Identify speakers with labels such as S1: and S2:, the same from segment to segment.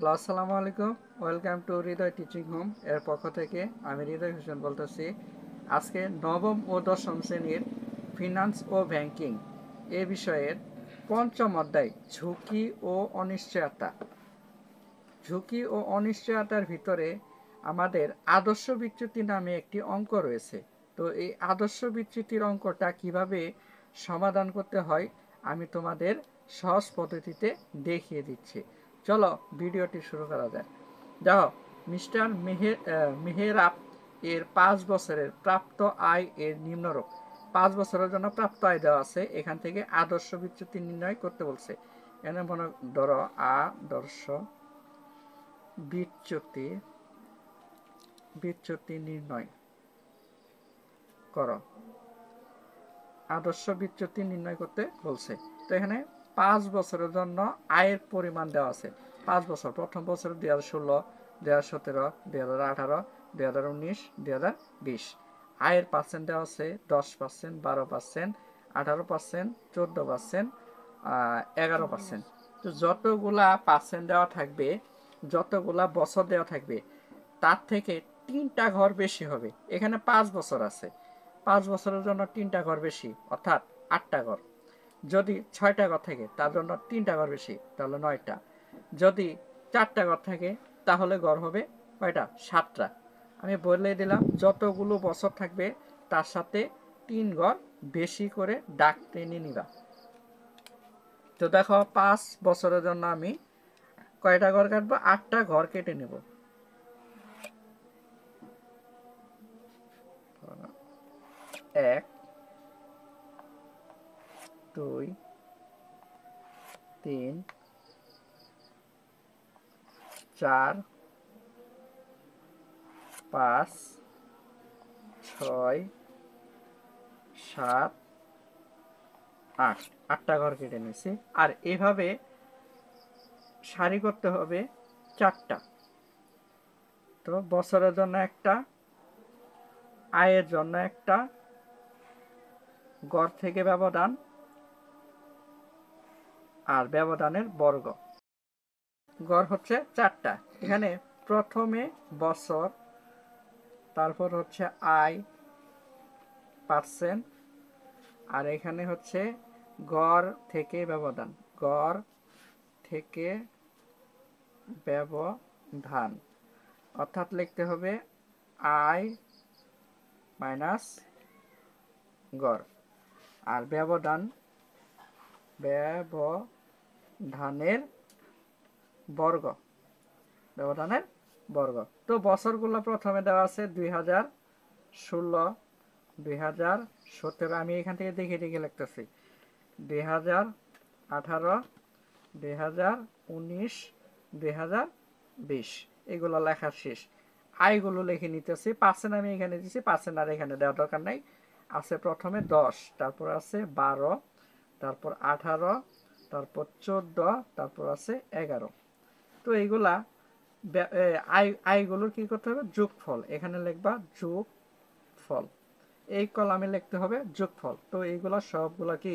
S1: Hello, আসসালামু আলাইকুম। Welcome to Hridoy teaching home এর পক্ষ থেকে আমি হৃদয় হোসেন বলতেছি। আজকে নবম ও দশম শ্রেণীর ফিনান্স ও ব্যাংকিং এ বিষয়ের পঞ্চম অধ্যায় ঝুঁকি ও অনিশ্চয়তা। ঝুঁকি ও অনিশ্চয়তার ভিতরে আমাদের আদর্শ বিচ্যুতি নামে একটি অঙ্ক রয়েছে। তো এই আদর্শ বিচ্যুতির অঙ্কটা কিভাবে সমাধান করতে হয় আমি তোমাদের সহজ পদ্ধতিতে দেখিয়ে দিচ্ছি। চলো ভিডিওটি শুরু করা যায়। দেখো, মিস্টার মেহেরাব এর ৫ বছরের প্রাপ্ত আয় এর নিম্নরূপ। ৫ বছরের জন্য প্রাপ্ত আয় দেওয়া আছে, এখান থেকে আদর্শ বিচ্যুতি নির্ণয় করতে বলছে। এখানে মনে ধরো আদর্শ বিচ্যুতি বিচ্যুতি নির্ণয় করো। আদর্শ বিচ্যুতি নির্ণয় করতে বলছে। তো এখানে ৫ বছরের জন্য আয়ের পরিমাণ দেওয়া আছে। ৫ বছর, প্রথম বছর ২০১৬, ২০১৭, ২০১৮, ২০১৯, ২০২০। আয়ের পার্সেন্ট দেওয়া আছে ১০%, ১২%, ১৮%, ১৪%, ১১%। তো যতগুলা পার্সেন্ট দেওয়া থাকবে, যতগুলা বছর দেওয়া থাকবে, তার থেকে ৩টা ঘর বেশি হবে। এখানে ৫ বছর আছে, ৫ বছরের জন্য ৩টা ঘর বেশি, অর্থাৎ ৮টা ঘর। যদি ৬টা ঘর থাকে তার জন্য 3টা ঘর বেশি, তাহলে 9টা। যদি 4টা ঘর থাকে তাহলে ঘর হবে কয়টা? 7টা। আমি বলে দিলাম যতগুলো বছর থাকবে তার সাথে 3 ঘর বেশি করে দাগ টেনে নিবা। তো দেখো, 5 বছরের জন্য আমি কয়টা ঘর কাটবো? 8টা ঘর কেটে নেব। 1, 2, 3, 4, 5, 6, 7, 8। 8টা ঘর কেটে নিয়েছি। আর এভাবে সারি করতে হবে 4টা। তো বছরের জন্য একটা, আয়ের জন্য একটা, গড় থেকে ব্যবধান, আর ব্যবধানের বর্গ। গড় হচ্ছে 4টা। এখানে প্রথমে বছর, তারপর হচ্ছে আয় পার্সেন্ট, আর এখানে হচ্ছে গড় থেকে ব্যবধান, গড় থেকে ব্যবধান। অর্থাৎ লিখতে হবে আয় মাইনাস গড়, আর ব্যবধানের বর্গ, ব্যবধানের বর্গ। তো বছরগুলো প্রথমে দেওয়া আছে 2016, 2017, আমি এখান থেকে দেখে দেখে লিখতেছি, 2018, 2019, 2020। এগুলো লেখা শেষ। আয়গুলো লিখে নিতেছি। পার্সেন্ট আমি এখানে দিচ্ছি, পার্সেন্ট আর এখানে দেওয়ার দরকার নাই। আছে প্রথমে 10, তারপর আছে 12, তারপর 18, তারপর 14, তারপর আছে 11। তো এইগুলা আয়গুলোর কি করতে হবে? যোগফল। এখানে লিখবা যোগফল, এই কলামে লিখতে হবে যোগফল। তো এইগুলা সবগুলা কি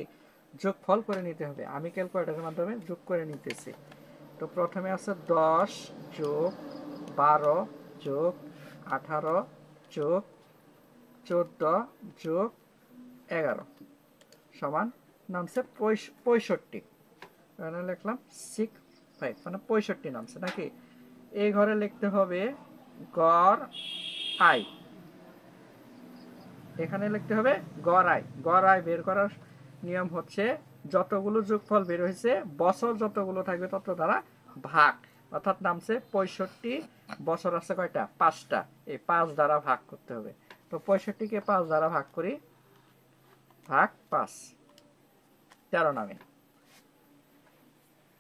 S1: যোগফল করে নিতে হবে। আমি ক্যালকুলেটরের মাধ্যমে যোগ করে নিতেছি। তো প্রথমে আছে 10 যোগ 12 যোগ 18 যোগ 14 যোগ 11 সমান নামছে 65। এখানে লিখলাম 65, মানে 65 নামছে নাকি? এই ঘরে লিখতে হবে গড় আয়, এখানে লিখতে হবে গড় আয়। গড় আয় বের করার নিয়ম হচ্ছে যতগুলো যোগফল বের হয়েছে বছর যতগুলো থাকবে তত দ্বারা ভাগ, অর্থাৎ নামছে 65। বছর আছে কয়টা? 5টা। এই 5 দ্বারা ভাগ করতে হবে। তো 65কে 5 দ্বারা ভাগ করি, ভাগ 5, 13 নামে,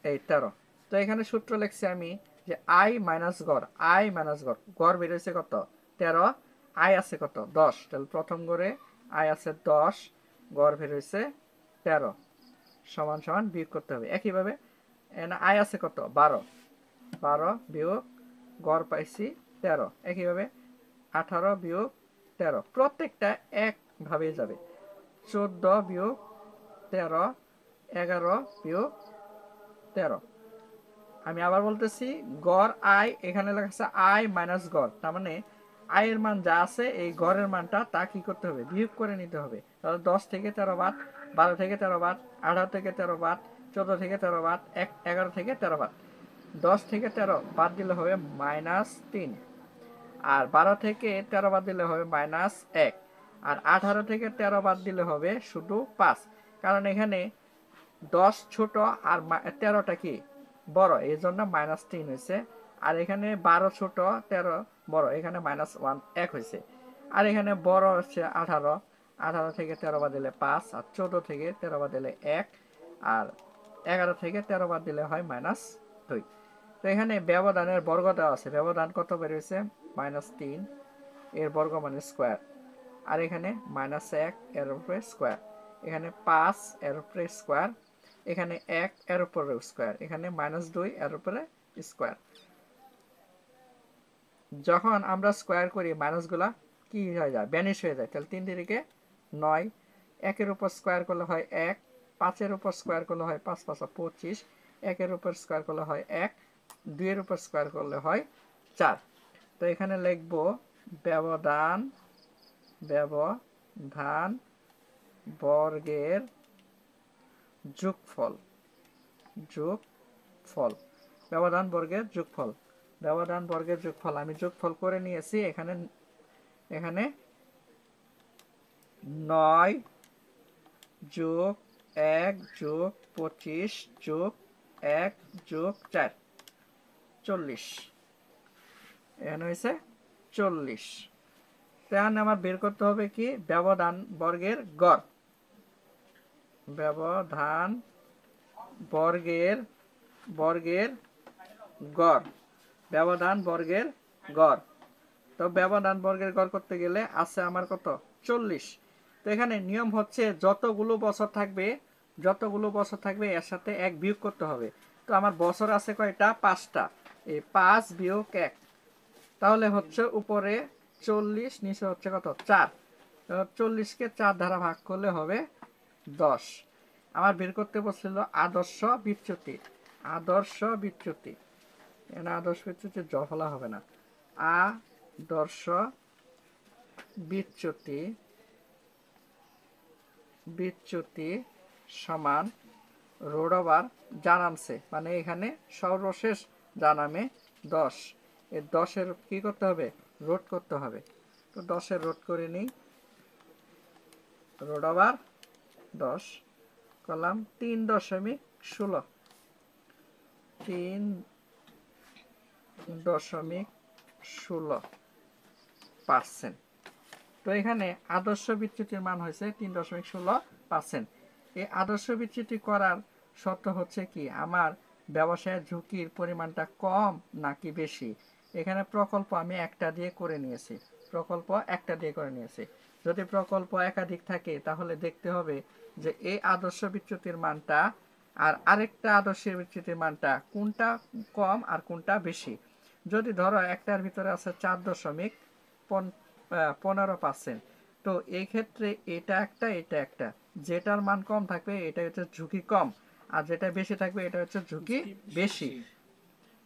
S1: এই 13। তো এখানে সূত্র লিখছি আমি যে আই মাইনাস গড়, আই মাইনাস গড়। গড় বের হয়েছে কত? 13, আয় আছে কত? 10। তাহলে প্রথম গড়ে আয় আছে 10, গড় বের হয়েছে 13, সমান সমান বিয়োগ করতে হবে। একইভাবে আয় আছে কত? 12, 12 বিয়োগ গড় পাইছি 13। একইভাবে 18 বিয়োগ 13, প্রত্যেকটা একভাবে যাবে। 14 বিয়োগ 13, 11 বিয়োগ 13, আমি আবার বলতেছি, গড় আয় এখানে লেখা আছে আয় মাইনাস গড়, তার মানে আয়ের মান যা আছে এই গড়ের মানটা তা কি করতে হবে, বিয়োগ করে নিতে হবে। তাহলে 10 থেকে 13 বাদ, 12 থেকে 13 বাদ, 18 থেকে 13 বাদ, 14 থেকে 13 বাদ, 11 থেকে 13 বাদ। 10 থেকে 13 বাদ দিলে হবে -3, আর 12 থেকে 13 বাদ দিলে হবে -1, আর 18 থেকে 13 বাদ দিলে হবে শুধু 5, কারণ এখানে 10 ছোট আর 13টা কি বড়, এই জন্য -3 হয়েছে। আর এখানে 12 ছোট 13 বড়, এখানে -1 1 হয়েছে। আর এখানে বড় হচ্ছে 18, 18 থেকে 13 বাদ দিলে 5, আর 14 থেকে 13 বাদ দিলে 1, আর 11 থেকে 13 বাদ দিলে হয় -2। তো এখানে ব্যবধানের বর্গ দেওয়া আছে, ব্যবধান কত বের হয়েছে, -3 এর বর্গ মানে স্কোয়ার, আর এখানে -1 এর উপরে স্কোয়ার, এখানে 5 এর উপরে স্কোয়ার, এখানে 1 এর উপরে স্কোয়ার, এখানে -2 এর উপরে স্কোয়ার। যখন আমরা স্কোয়ার করি মাইনাসগুলা কি হয়ে যায়, ভ্যানিশ হয়ে যায়। তাহলে 3 তিরিকে 9, 1 এর উপর স্কোয়ার করলে হয় 1, 5 এর উপর স্কোয়ার করলে হয় 5 5 25, 1 এর উপর স্কোয়ার করলে হয় 1, 2 এর উপর স্কোয়ার করলে হয় 4। তো এখানে লিখব ব্যবধান বর্গের যোগফল, ব্যবধান বর্গের যোগফল, ব্যবধান বর্গের যোগফল আমি যোগফল করে নিয়েছি। এখানে 9 যোগ 1 যোগ 25 যোগ 1 যোগ 4, 40, এখানে হয়েছে 40। তাহলে আমার বের করতে হবে কি, ব্যবধান বর্গের গড়, ব্যবধান বর্গের গড়, ব্যবধান বর্গের গড়। তো ব্যবধান বর্গের গড় করতে গেলে আছে আমার কত, 40। তো এখানে নিয়ম হচ্ছে যতগুলো বছর থাকবে এর সাথে 1 বিয়োগ করতে হবে। তো আমার বছর আছে কয়টা, 5টা, এই 5 বিয়োগ 1, তাহলে হচ্ছে উপরে 40, নিচে হচ্ছে কত, 4। 40কে 4 দ্বারা ভাগ করলে হবে 10। আমার বের করতে বলছিল আদর্শ বিচ্যুতি, এখানে আদর্শ বিচ্যুতি ফলা হবে না, আদর্শ বিচ্যুতি সমান রোড ওভার জানামছে, মানে এখানে সর্বশেষ জানামে 10, এর 10-এর কি করতে হবে, রোড করতে হবে। তো 10-এর রোড করে নিই, রোড ওভার 10 করলাম 3.16, 3.16%। তো এখানে আদর্শ বিচ্যুতির মান হয়েছে 3.16%। এই আদর্শ বিচ্যুতি করার শর্ত হচ্ছে কি, আমার ব্যবসায়ের ঝুঁকির পরিমাণটা কম নাকি বেশি। এখানে প্রকল্প আমি একটা দিয়ে করে নিয়েছি, যদি প্রকল্প একাধিক থাকে তাহলে দেখতে হবে যে এই আদর্শ বিচ্যুতির মানটা আর আরেকটা আদর্শ বিচ্যুতির মানটা কোনটা কম আর কোনটা বেশি। যদি ধরো একটার ভিতরে আছে 4.15%, তো এই ক্ষেত্রে এটা একটা, যেটার মান কম থাকবে এটা হচ্ছে ঝুঁকি কম, আর যেটা বেশি থাকবে এটা হচ্ছে ঝুঁকি বেশি।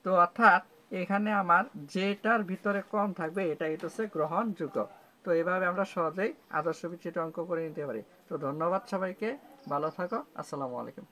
S1: তো অর্থাৎ এখানে আমার যেটার ভিতরে কম থাকবে এটাই হচ্ছে গ্রহণযোগ্য। তো এভাবে আমরা সহজেই আদর্শ বিচ্যুতি অঙ্ক করে নিতে পারি। তো ধন্যবাদ সবাইকে, ভালো থাকো, আসসালামু আলাইকুম।